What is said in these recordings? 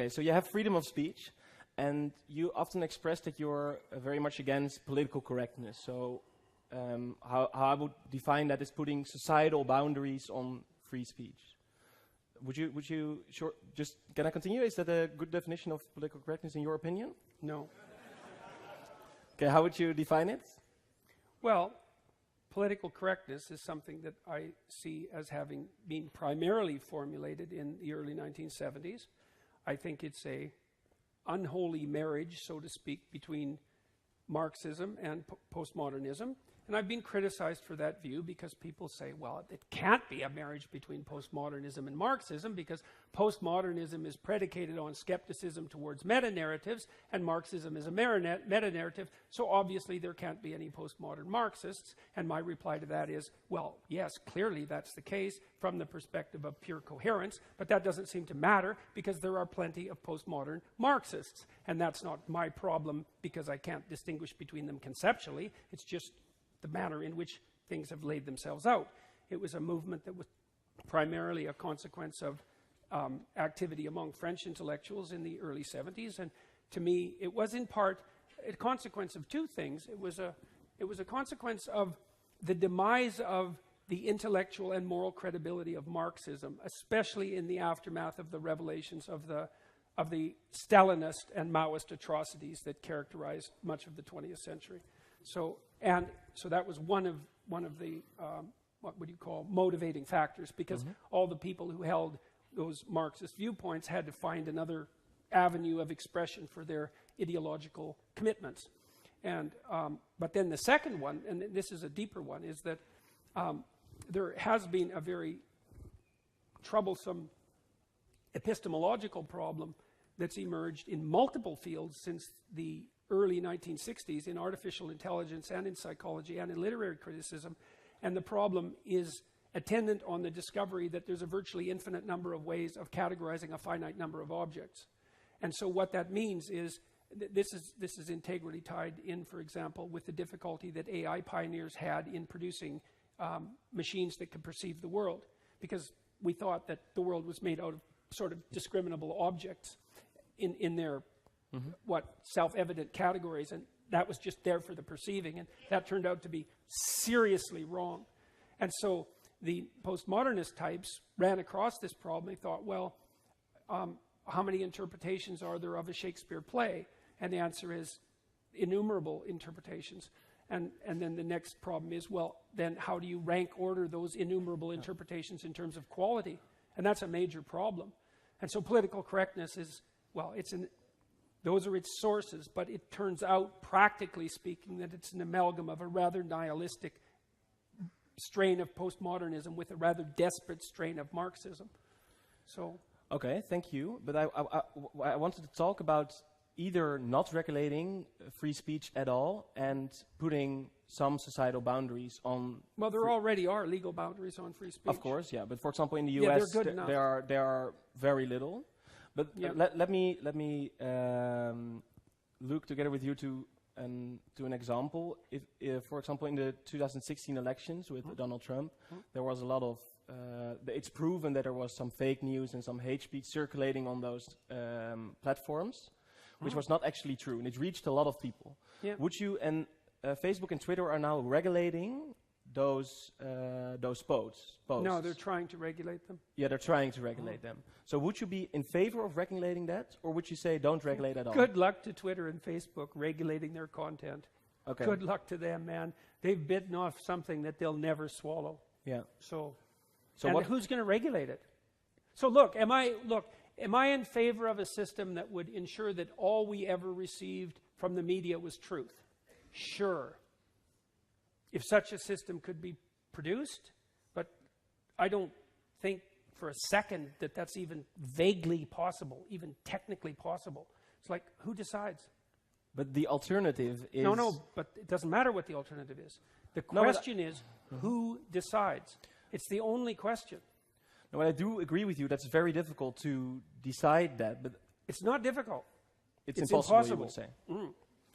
Okay, so you have freedom of speech, and you often express that you're very much against political correctness. So how I would define that is putting societal boundaries on free speech. Would you just, can I continue? Is that a good definition of political correctness in your opinion? No. Okay, how would you define it? Well, political correctness is something that I see as having been primarily formulated in the early 1970s. I think it's a unholy marriage, so to speak, between Marxism and postmodernism. And I've been criticized for that view because people say, well, it can't be a marriage between postmodernism and Marxism because postmodernism is predicated on skepticism towards meta-narratives and Marxism is a meta-narrative, so obviously there can't be any postmodern Marxists. And my reply to that is, well, yes, clearly that's the case from the perspective of pure coherence, but that doesn't seem to matter because there are plenty of postmodern Marxists. And that's not my problem because I can't distinguish between them conceptually. It's just the manner in which things have laid themselves out. It was a movement that was primarily a consequence of activity among French intellectuals in the early 70s, and to me it was in part a consequence of two things. It was a consequence of the demise of the intellectual and moral credibility of Marxism, especially in the aftermath of the revelations of the Stalinist and Maoist atrocities that characterized much of the 20th century. So that was one of the what would you call motivating factors, because all the people who held those Marxist viewpoints had to find another avenue of expression for their ideological commitments. And but then the second one, and this is a deeper one, is that there has been a very troublesome epistemological problem that's emerged in multiple fields since the early 1960s in artificial intelligence and in psychology and in literary criticism. And the problem is attendant on the discovery that there's a virtually infinite number of ways of categorizing a finite number of objects. And so what that means is this is integrally tied in, for example, with the difficulty that AI pioneers had in producing machines that could perceive the world, because we thought that the world was made out of sort of discriminable objects in their self-evident categories, and that was just there for the perceiving, and that turned out to be seriously wrong. And so the postmodernist types ran across this problem. They thought, well, how many interpretations are there of a Shakespeare play? And the answer is innumerable interpretations. And then the next problem is, well, then how do you rank order those innumerable interpretations in terms of quality? And that's a major problem. And so political correctness is, well, those are its sources, but it turns out, practically speaking, that it's an amalgam of a rather nihilistic strain of postmodernism with a rather desperate strain of Marxism. So, okay, thank you. But I wanted to talk about either not regulating free speech at all and putting some societal boundaries on. Well, there already are legal boundaries on free speech. Of course, yeah. But for example, in the US, there are very little. But let me look together with you to an example. If, for example, in the 2016 elections with Donald Trump, there was a lot of. It's proven that there was some fake news and some hate speech circulating on those platforms, which was not actually true, and it reached a lot of people. Yeah. Would you and Facebook and Twitter are now regulating those posts? No, they're trying to regulate them. Yeah, they're trying to regulate them. So would you be in favor of regulating that, or would you say don't regulate at all? Good luck to Twitter and Facebook regulating their content. Okay. Good luck to them, man. They've bitten off something that they'll never swallow. Yeah. So who's going to regulate it? So look, am I in favor of a system that would ensure that all we ever received from the media was truth? Sure. If such a system could be produced, but I don't think for a second that that's even vaguely possible, even technically possible. It's like, who decides? But the alternative is... No, but it doesn't matter what the alternative is. The question is, who decides? It's the only question. No, I do agree with you. That's very difficult to decide that, but... It's not difficult. It's impossible, you would say.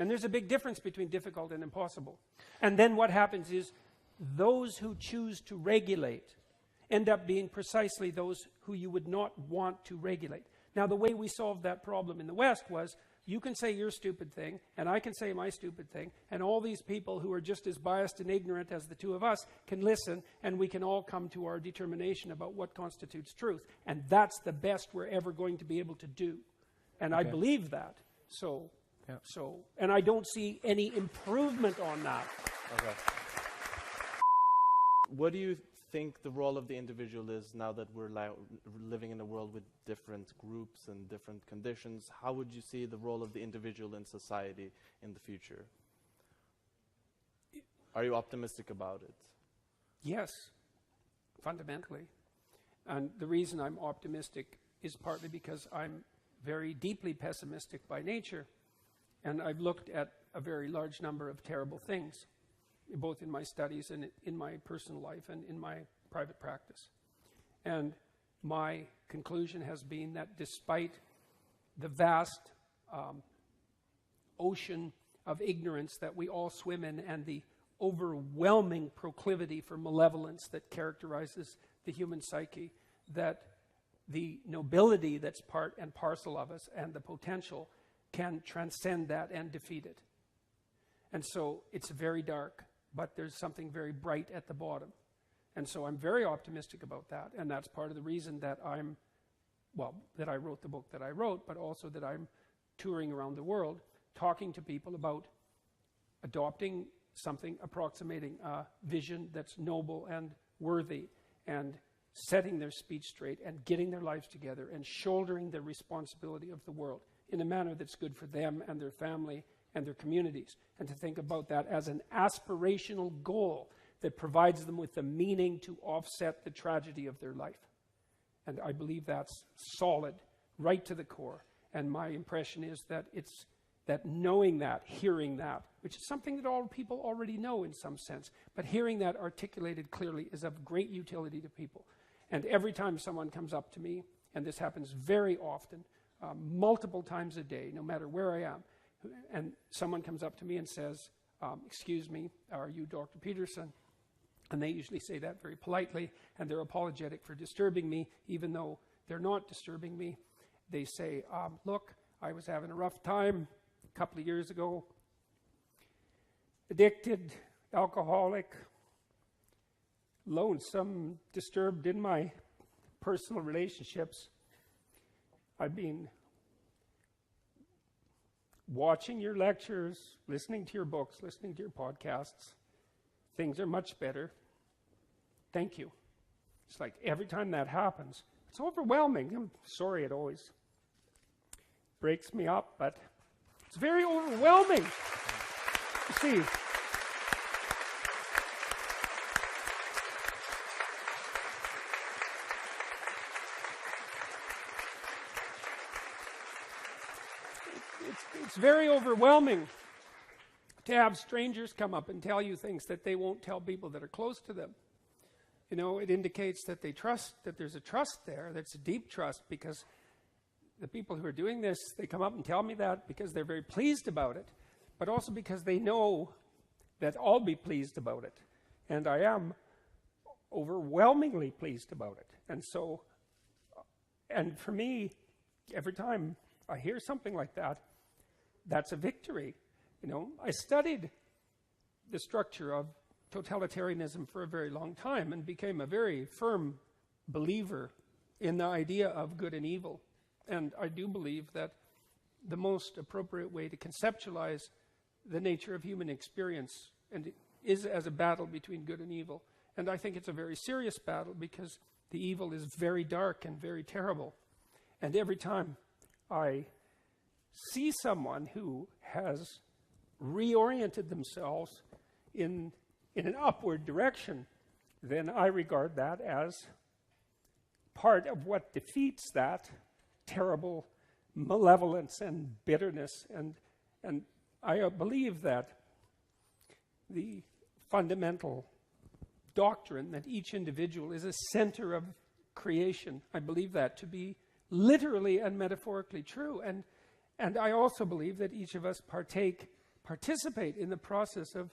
And there's a big difference between difficult and impossible. And then what happens is those who choose to regulate end up being precisely those who you would not want to regulate. Now, the way we solved that problem in the West was, you can say your stupid thing, and I can say my stupid thing, and all these people who are just as biased and ignorant as the two of us can listen, and we can all come to our determination about what constitutes truth. And that's the best we're ever going to be able to do. And I believe that. And I don't see any improvement on that. Okay. What do you think the role of the individual is now that we're living in a world with different groups and different conditions? How would you see the role of the individual in society in the future? Are you optimistic about it? Yes, fundamentally. And the reason I'm optimistic is partly because I'm very deeply pessimistic by nature. And I've looked at a very large number of terrible things, both in my studies and in my personal life and in my private practice. And my conclusion has been that despite the vast ocean of ignorance that we all swim in and the overwhelming proclivity for malevolence that characterizes the human psyche, that the nobility that's part and parcel of us and the potential can transcend that and defeat it. And so it's very dark, but there's something very bright at the bottom. And so I'm very optimistic about that. And that's part of the reason that that I wrote the book that I wrote, but also that I'm touring around the world, talking to people about adopting something approximating a vision that's noble and worthy, and setting their speech straight and getting their lives together and shouldering the responsibility of the world in a manner that's good for them and their family and their communities, and to think about that as an aspirational goal that provides them with the meaning to offset the tragedy of their life. And I believe that's solid, right to the core. And my impression is that it's that knowing that, hearing that, which is something that all people already know in some sense, but hearing that articulated clearly is of great utility to people. And every time someone comes up to me, and this happens very often, multiple times a day, no matter where I am, and someone comes up to me and says, excuse me, are you Dr. Peterson? And they usually say that very politely, and they're apologetic for disturbing me, even though they're not disturbing me. They say, look, I was having a rough time a couple of years ago, addicted, alcoholic, lonesome, disturbed in my personal relationships. I've been watching your lectures, listening to your books, listening to your podcasts. Things are much better. Thank you. It's like every time that happens, it's overwhelming. I'm sorry it always breaks me up, but it's very overwhelming. You see, it's very overwhelming to have strangers come up and tell you things that they won't tell people that are close to them. You know, it indicates that they trust, that there's a trust there, that's a deep trust, because the people who are doing this, they come up and tell me that because they're very pleased about it, but also because they know that I'll be pleased about it. And I am overwhelmingly pleased about it. And so, and for me, every time I hear something like that, that's a victory. You know, I studied the structure of totalitarianism for a very long time and became a very firm believer in the idea of good and evil. And I do believe that the most appropriate way to conceptualize the nature of human experience is as a battle between good and evil. And I think it's a very serious battle because the evil is very dark and very terrible. And every time I see someone who has reoriented themselves in an upward direction, then I regard that as part of what defeats that terrible malevolence and bitterness. And I believe that the fundamental doctrine that each individual is a center of creation, I believe that to be literally and metaphorically true. And I also believe that each of us participate in the process of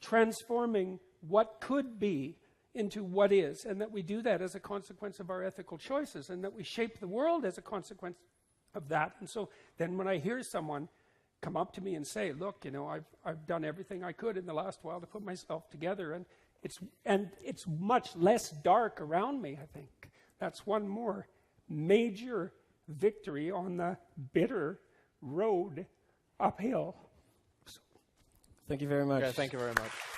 transforming what could be into what is, and that we do that as a consequence of our ethical choices, and that we shape the world as a consequence of that. And so then when I hear someone come up to me and say, look, you know, I've done everything I could in the last while to put myself together, and it's much less dark around me, I think. That's one more major victory on the bitter road uphill. Thank you very much. Yeah, thank you very much.